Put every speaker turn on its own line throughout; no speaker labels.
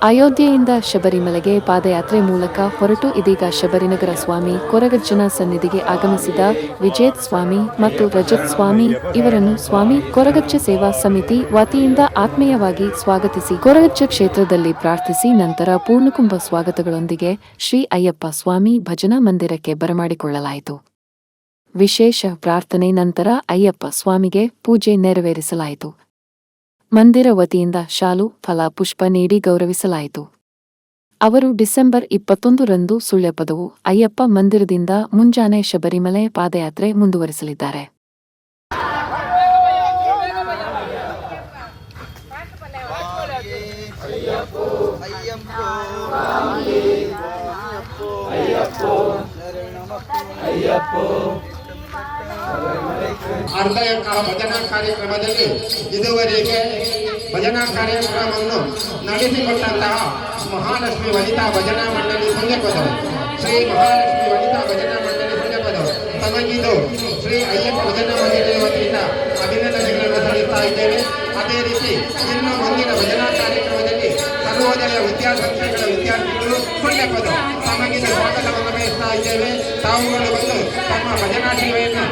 ಅಯೋಧ್ಯೆಯಿಂದ ಶಬರಿಮಲೆಗೆ ಪಾದಯಾತ್ರೆ ಮೂಲಕ ಹೊರಟು ಇದೀಗ ಶಬರಿನಗರ ಸ್ವಾಮಿ ಕೊರಗಜ್ಜನ ಸನ್ನಿಧಿಗೆ ಆಗಮಿಸಿದ ವಿಜೇತ್ ಸ್ವಾಮಿ ಮತ್ತು ರಜತ್ ಸ್ವಾಮಿ ಇವರನ್ನು ಸ್ವಾಮಿ ಕೊರಗಜ್ಜ ಸೇವಾ ಸಮಿತಿ ವತಿಯಿಂದ ಆತ್ಮೀಯವಾಗಿ ಸ್ವಾಗತಿಸಿ ಕೊರಗಜ್ಜ ಕ್ಷೇತ್ರದಲ್ಲಿ ಪ್ರಾರ್ಥಿಸಿ ನಂತರ ಪೂರ್ಣಕುಂಭ ಸ್ವಾಗತಗಳೊಂದಿಗೆ ಶ್ರೀ ಅಯ್ಯಪ್ಪ ಸ್ವಾಮಿ ಭಜನಾ ಮಂದಿರಕ್ಕೆ ಬರಮಾಡಿಕೊಳ್ಳಲಾಯಿತು. ವಿಶೇಷ ಪ್ರಾರ್ಥನೆ ನಂತರ ಅಯ್ಯಪ್ಪ ಸ್ವಾಮಿಗೆ ಪೂಜೆ ನೆರವೇರಿಸಲಾಯಿತು. ಮಂದಿರ ವತಿಯಿಂದ ಶಾಲು, ಫಲ, ಪುಷ್ಪ ನೀಡಿ ಗೌರವಿಸಲಾಯಿತು. ಅವರು ಡಿಸೆಂಬರ್ 21ರಂದು ಸುಳ್ಯಪದವು ಅಯ್ಯಪ್ಪ ಮಂದಿರದಿಂದ ಮುಂಜಾನೆ ಶಬರಿಮಲೆ ಪಾದಯಾತ್ರೆ ಮುಂದುವರಿಸಲಿದ್ದಾರೆ.
ಅರ್ಧ ಭಜನಾ ಕಾರ್ಯಕ್ರಮದಲ್ಲಿ ಇದುವರೆಗೆ ಭಜನಾ ಕಾರ್ಯಕ್ರಮವನ್ನು ನಡೆಸಿಕೊಟ್ಟಂತಹ ಮಹಾಲಕ್ಷ್ಮಿ ವನಿತಾ ಭಜನಾ ಮಂಡಳಿ ಸುಳ್ಯಪದವು, ಶ್ರೀ ಮಹಾಲಕ್ಷ್ಮಿ ವನಿತಾ ಭಜನಾ ಮಂಡಳಿ ಸುಳ್ಯಪದವು ತಮಗಿದು ಶ್ರೀ ಅಯ್ಯಪ್ಪ ಭಜನಾ ಮಂಡಳಿಯ ವತಿಯಿಂದ ಅಭಿನಂದನೆಗಳನ್ನು ಸಲ್ಲಿಸ್ತಾ ಇದ್ದೇವೆ. ಅದೇ ರೀತಿ ಇನ್ನು ಮುಂದಿನ ಭಜನಾ ಕಾರ್ಯಕ್ರಮದಲ್ಲಿ ಸರ್ವೋದಯ ವಿದ್ಯಾಸಂಸ್ಥೆಗಳ ವಿದ್ಯಾರ್ಥಿಗಳು ಸುಳ್ಯಪದವು ತಮಗಿದು ಸ್ವಾಗತವನ್ನು ಬಯಸ್ತಾ ಇದ್ದೇವೆ. ತಾವುಗಳು ಬಂದು ತಮ್ಮ ಭಜನಾ ಸೇವೆಯನ್ನು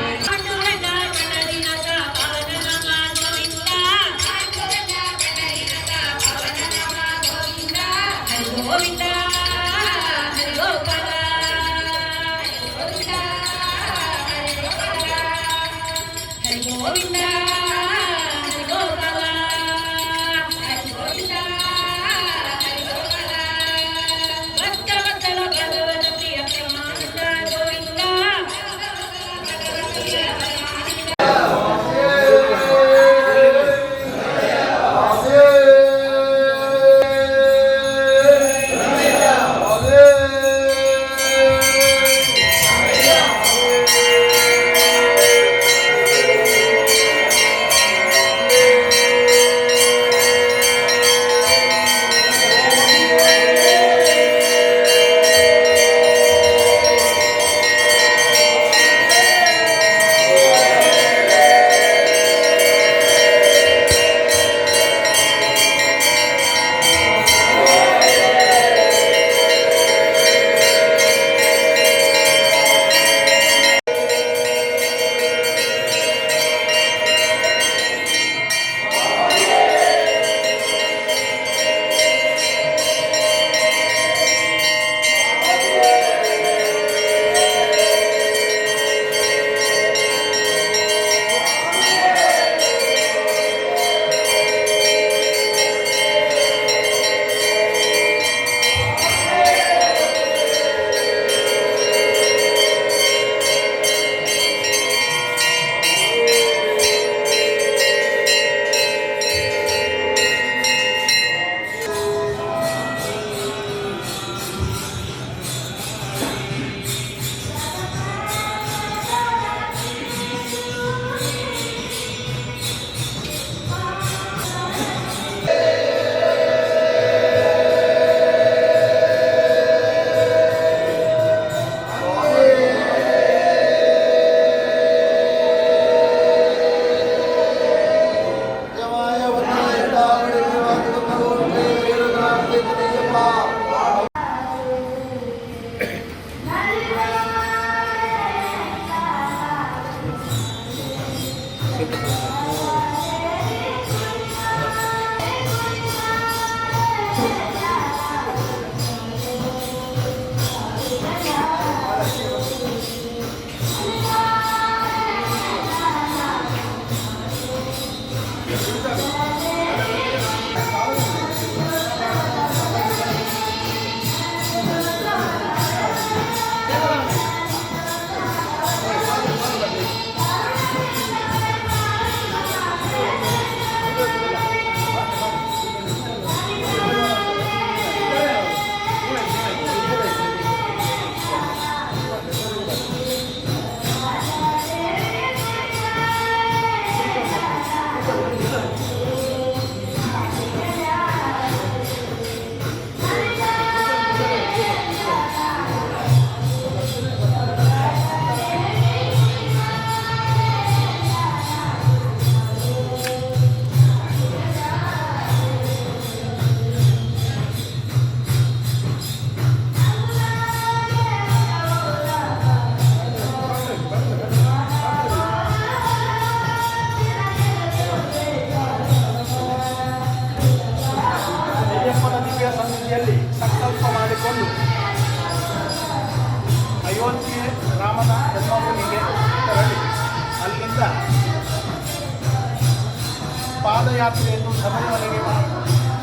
ಪಾದಯಾತ್ರೆಯನ್ನು ಶಬರಿಮಲೆಗೆ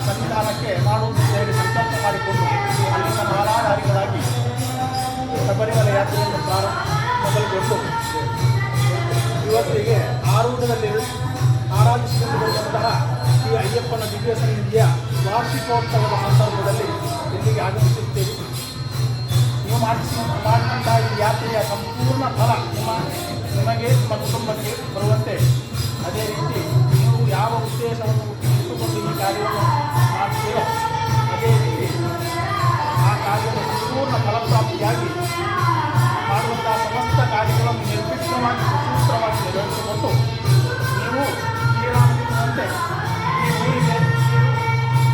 ಸನ್ನಿಧಾನಕ್ಕೆ ಮಾಡುವುದು ಹೇಳಿ ಸಂಕಲ್ಪ ಮಾಡಿಕೊಂಡು ಅಲ್ಲಿನ ಮಾಲಾಧಾರಿಗಳಾಗಿ ಶಬರಿಮಲೆ ಯಾತ್ರೆಯನ್ನು ಮೊದಲುಗೊಂಡು ಇವತ್ತಿಗೆ ಆರೂಢದಲ್ಲಿ ಆರಾಧಿಸಿಕೊಂಡು ಬರುವಂತಹ ಶ್ರೀ ಅಯ್ಯಪ್ಪನ ದಿವ್ಯ ಸನ್ನಿಧಿಯ ವಾರ್ಷಿಕೋತ್ಸವದ ಸಂದರ್ಭದಲ್ಲಿ ಇಲ್ಲಿಗೆ ಆಗಮಿಸುತ್ತೇವೆ. ನೀವು ಮಾಡಿದಂತಹ ಈ ಯಾತ್ರೆಯ ಸಂಪೂರ್ಣ ಫಲ ನಿಮಗೆ ನಿಮ್ಮ ಕುಟುಂಬಕ್ಕೆ ಬರುವಂತೆ, ಅದೇ ರೀತಿ ನೀವು ಯಾವ ಉದ್ದೇಶವನ್ನು ಇಟ್ಟುಕೊಂಡು ಈ ಕಾರ್ಯವನ್ನು ಮಾಡ್ತೀರೋ ಅದೇ ರೀತಿ ಆ ಕಾರ್ಯದ ಸಂಪೂರ್ಣ ಫಲಪ್ರಾಪ್ತಿಯಾಗಿ ಮಾಡುವಂತಹ ಸಮಸ್ತ ಕಾರ್ಯಗಳನ್ನು ನಿರ್ವಿಘ್ನವಾಗಿ ಸುಸೂತ್ರವಾಗಿ ನಿರ್ವಹಿಸಿಕೊಂಡು ನೀವು ಶ್ರೀರಾಮಚಂದ್ರಂತೆ ಈ ಊರಿಗೆ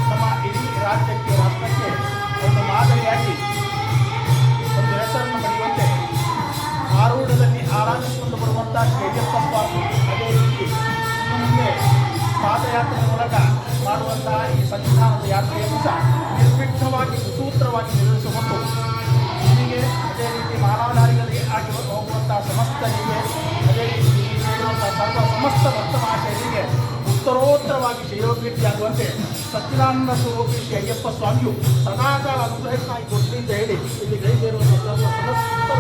ನಮ್ಮ ಇಡೀ ರಾಜ್ಯಕ್ಕೆ ರಾಷ್ಟ್ರಕ್ಕೆ ಒಂದು ಮಾದರಿಯಾಗಿ ಒಂದು ಹೆಸರನ್ನು ಪಡೆಯುವಂತೆ ಆರೂಢದಲ್ಲಿ ಆರಾಧಿಸಿಕೊಂಡು ಬರುವಂಥ ಅಯ್ಯಪ್ಪ ಸ್ವಾಮಿ, ಅದೇ ರೀತಿ ಇನ್ನು ಮುಂದೆ ಪಾದಯಾತ್ರೆ ಮೂಲಕ ಮಾಡುವಂತಹ ಈ ಸನ್ನಿಧಾನದ ಯಾತ್ರೆಯನ್ನು ಸಹ ನಿರ್ವಿಘ್ನವಾಗಿ ಸುಸೂತ್ರವಾಗಿ ನಿರ್ವಹಿಸಿಕೊಂಡು ನಿಮಗೆ ಅದೇ ರೀತಿ ಮಾನವಧಾರಿಗಳಿಗೆ ಆಗಿ ಹೋಗುವಂತಹ ಸಮಸ್ತರಿಗೆ, ಅದೇ ರೀತಿ ಸೇರುವಂತಹ ಸಮಸ್ತ ಭಕ್ತ ಮಹಾಶಯರಿಗೆ ಉತ್ತರೋತ್ತರವಾಗಿ ಶ್ರೇಯೋಭಿವೃದ್ಧಿಯಾಗುವಂತೆ ಸಚ್ಚಿದಾನಂದ ಸ್ವರೂಪಿ ಶ್ರೀ ಅಯ್ಯಪ್ಪ ಸ್ವಾಮಿಯು ಸದಾಕಾಲ ಅನುಗ್ರಹಕ್ಕಾಗಿ ಕೊಡಲಿ ಅಂತ ಹೇಳಿ ಇಲ್ಲಿ ಕೈ ಸೇರುವಂತಹ ಸಮಸ್ತ